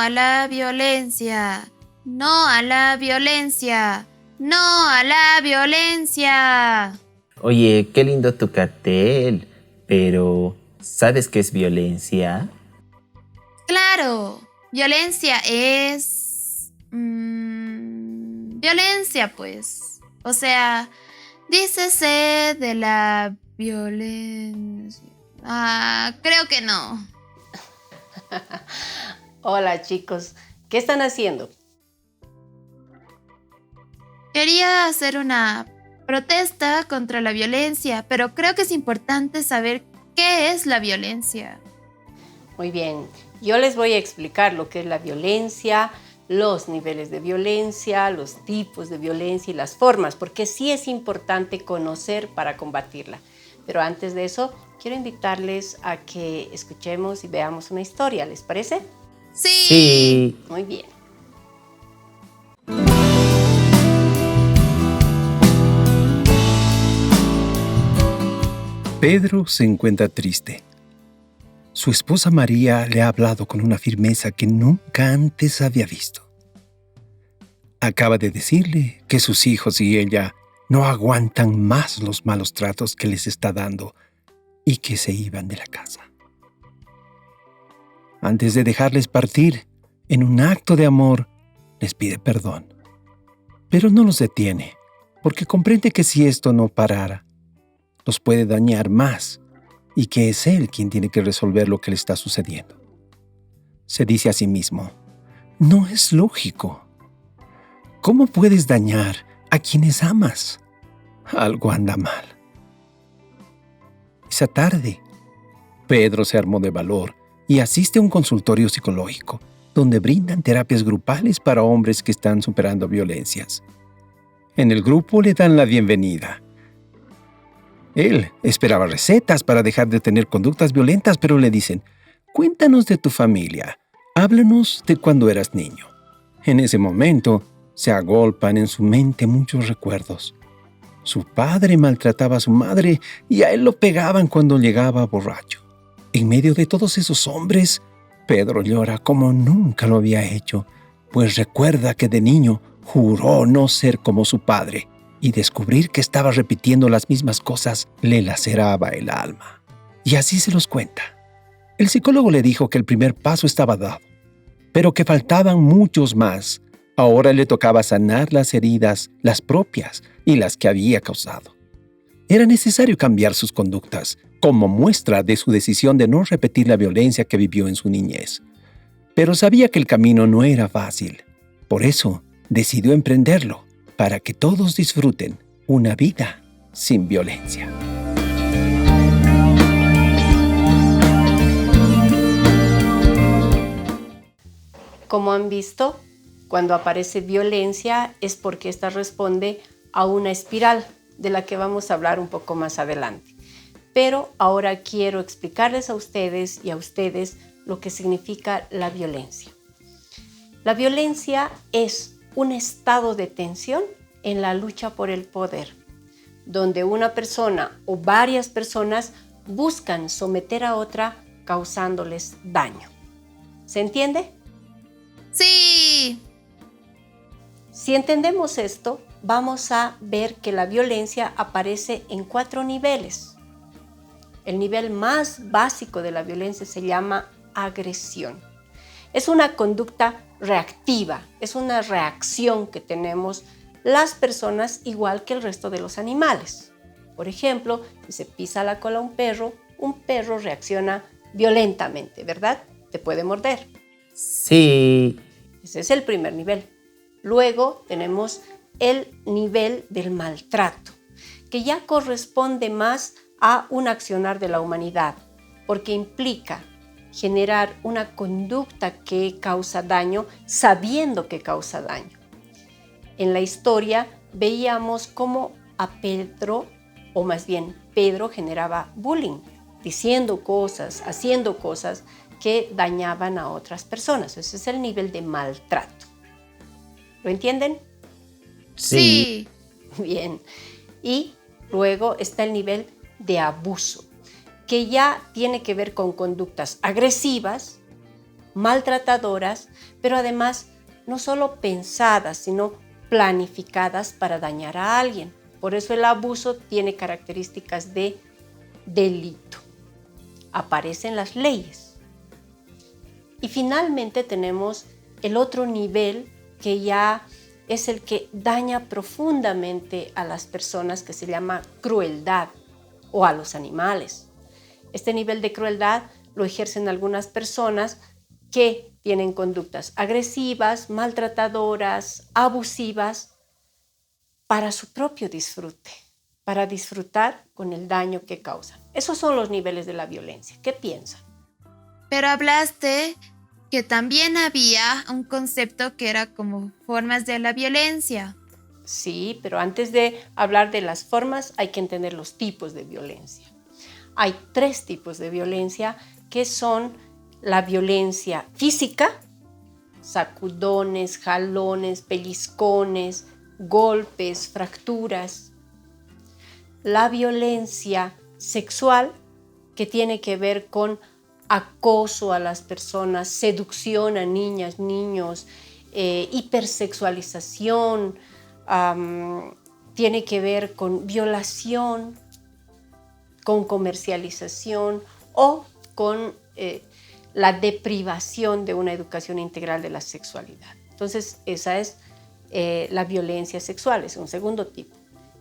a la violencia. No a la violencia. No a la violencia. Oye, qué lindo tu cartel, pero ¿sabes qué es violencia? Claro, violencia es... violencia, pues. O sea, dícese de la violencia. Creo que no. Hola chicos, ¿qué están haciendo? Quería hacer una protesta contra la violencia, pero creo que es importante saber qué es la violencia. Muy bien, yo les voy a explicar lo que es la violencia, los niveles de violencia, los tipos de violencia y las formas, porque sí es importante conocer para combatirla. Pero antes de eso, quiero invitarles a que escuchemos y veamos una historia, ¿les parece? Sí. Muy bien. Pedro se encuentra triste. Su esposa María le ha hablado con una firmeza que nunca antes había visto. Acaba de decirle que sus hijos y ella no aguantan más los malos tratos que les está dando y que se iban de la casa. Antes de dejarles partir, en un acto de amor, les pide perdón. Pero no los detiene, porque comprende que si esto no parara, los puede dañar más y que es él quien tiene que resolver lo que le está sucediendo. Se dice a sí mismo, no es lógico. ¿Cómo puedes dañar a quienes amas? Algo anda mal. Esa tarde, Pedro se armó de valor y asiste a un consultorio psicológico donde brindan terapias grupales para hombres que están superando violencias. En el grupo le dan la bienvenida. Él esperaba recetas para dejar de tener conductas violentas, pero le dicen, cuéntanos de tu familia, háblanos de cuando eras niño. En ese momento, se agolpan en su mente muchos recuerdos. Su padre maltrataba a su madre y a él lo pegaban cuando llegaba borracho. En medio de todos esos hombres, Pedro llora como nunca lo había hecho, pues recuerda que de niño juró no ser como su padre, y descubrir que estaba repitiendo las mismas cosas le laceraba el alma. Y así se los cuenta. El psicólogo le dijo que el primer paso estaba dado, pero que faltaban muchos más. Ahora le tocaba sanar las heridas, las propias y las que había causado. Era necesario cambiar sus conductas, como muestra de su decisión de no repetir la violencia que vivió en su niñez. Pero sabía que el camino no era fácil. Por eso, decidió emprenderlo, para que todos disfruten una vida sin violencia. Como han visto, cuando aparece violencia es porque esta responde a una espiral de la que vamos a hablar un poco más adelante. Pero ahora quiero explicarles a ustedes y a ustedes lo que significa la violencia. La violencia es un estado de tensión en la lucha por el poder, donde una persona o varias personas buscan someter a otra causándoles daño. ¿Se entiende? Sí. Si entendemos esto, vamos a ver que la violencia aparece en 4 niveles. El nivel más básico de la violencia se llama agresión. Es una conducta reactiva, es una reacción que tenemos las personas igual que el resto de los animales. Por ejemplo, si se pisa la cola a un perro reacciona violentamente, ¿verdad? Te puede morder. Sí. Ese es el primer nivel. Luego tenemos el nivel del maltrato, que ya corresponde más a un accionar de la humanidad, porque implica generar una conducta que causa daño sabiendo que causa daño. En la historia veíamos cómo a Pedro, o más bien Pedro, generaba bullying, diciendo cosas, haciendo cosas que dañaban a otras personas. Ese es el nivel de maltrato. ¿Lo entienden? Sí. Bien. Y luego está el nivel de abuso, que ya tiene que ver con conductas agresivas, maltratadoras, pero además no solo pensadas, sino planificadas para dañar a alguien. Por eso el abuso tiene características de delito. Aparecen las leyes. Y finalmente tenemos el otro nivel que ya es el que daña profundamente a las personas, que se llama crueldad, o a los animales. Este nivel de crueldad lo ejercen algunas personas que tienen conductas agresivas, maltratadoras, abusivas, para su propio disfrute, para disfrutar con el daño que causan. Esos son los niveles de la violencia. ¿Qué piensan? Pero hablaste que también había un concepto que era como formas de la violencia. Sí, pero antes de hablar de las formas hay que entender los tipos de violencia. Hay 3 tipos de violencia que son la violencia física, sacudones, jalones, pellizcones, golpes, fracturas. La violencia sexual, que tiene que ver con acoso a las personas, seducción a niñas, niños, hipersexualización, tiene que ver con violación, con comercialización o con la deprivación de una educación integral de la sexualidad. Entonces, esa es la violencia sexual, es un segundo tipo.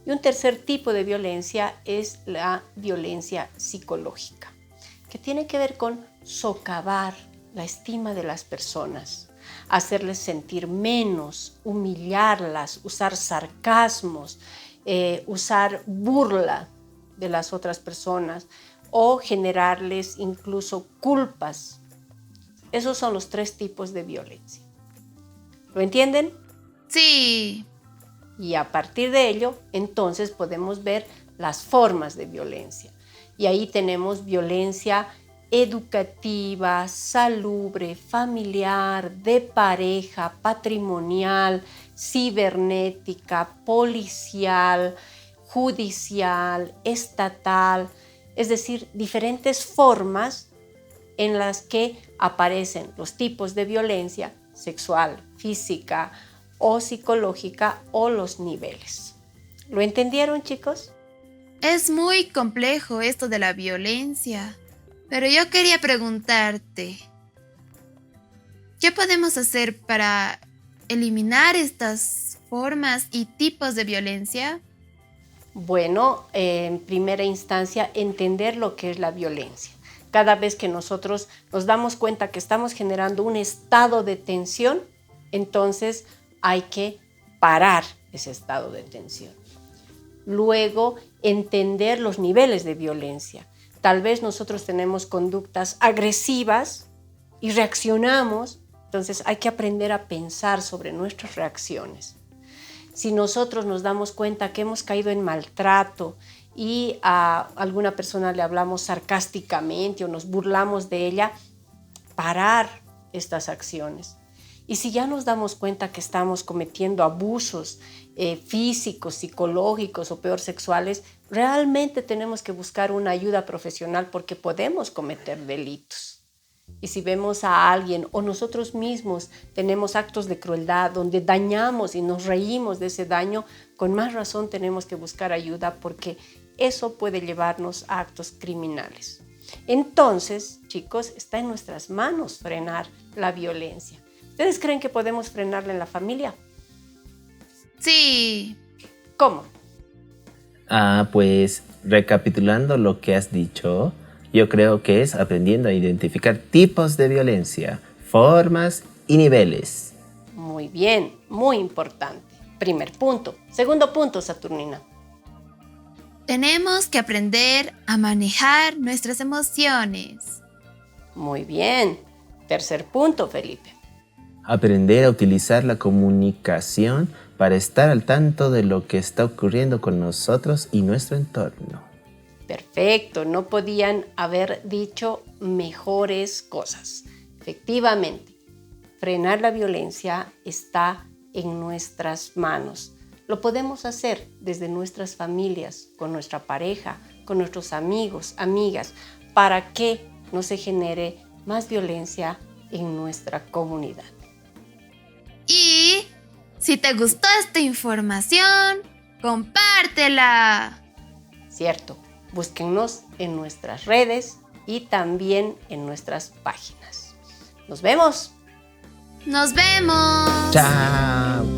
Y un tercer tipo de violencia es la violencia psicológica, que tiene que ver con socavar la estima de las personas, hacerles sentir menos, humillarlas, usar sarcasmos, usar burla de las otras personas o generarles incluso culpas. Esos son los 3 tipos de violencia. ¿Lo entienden? Sí. Y a partir de ello, entonces podemos ver las formas de violencia. Y ahí tenemos violencia educativa, salubre, familiar, de pareja, patrimonial, cibernética, policial, judicial, estatal, es decir, diferentes formas en las que aparecen los tipos de violencia sexual, física o psicológica o los niveles. ¿Lo entendieron, chicos? Es muy complejo esto de la violencia, pero yo quería preguntarte, ¿qué podemos hacer para eliminar estas formas y tipos de violencia? Bueno, en primera instancia, entender lo que es la violencia. Cada vez que nosotros nos damos cuenta que estamos generando un estado de tensión, entonces hay que parar ese estado de tensión. Luego, entender los niveles de violencia. Tal vez nosotros tenemos conductas agresivas y reaccionamos, entonces hay que aprender a pensar sobre nuestras reacciones. Si nosotros nos damos cuenta que hemos caído en maltrato y a alguna persona le hablamos sarcásticamente o nos burlamos de ella, parar estas acciones. Y si ya nos damos cuenta que estamos cometiendo abusos físicos, psicológicos o peor sexuales, realmente tenemos que buscar una ayuda profesional porque podemos cometer delitos. Y si vemos a alguien o nosotros mismos tenemos actos de crueldad donde dañamos y nos reímos de ese daño, con más razón tenemos que buscar ayuda porque eso puede llevarnos a actos criminales. Entonces, chicos, está en nuestras manos frenar la violencia. ¿Ustedes creen que podemos frenarla en la familia? Sí. ¿Cómo? Pues recapitulando lo que has dicho, yo creo que es aprendiendo a identificar tipos de violencia, formas y niveles. Muy bien, muy importante. Primer punto. Segundo punto, Saturnina. Tenemos que aprender a manejar nuestras emociones. Muy bien. Tercer punto, Felipe. Aprender a utilizar la comunicación para estar al tanto de lo que está ocurriendo con nosotros y nuestro entorno. Perfecto, no podían haber dicho mejores cosas. Efectivamente, frenar la violencia está en nuestras manos. Lo podemos hacer desde nuestras familias, con nuestra pareja, con nuestros amigos, amigas, para que no se genere más violencia en nuestra comunidad. Y si te gustó esta información, compártela. Cierto, búsquennos en nuestras redes y también en nuestras páginas. Nos vemos. Nos vemos. Chao.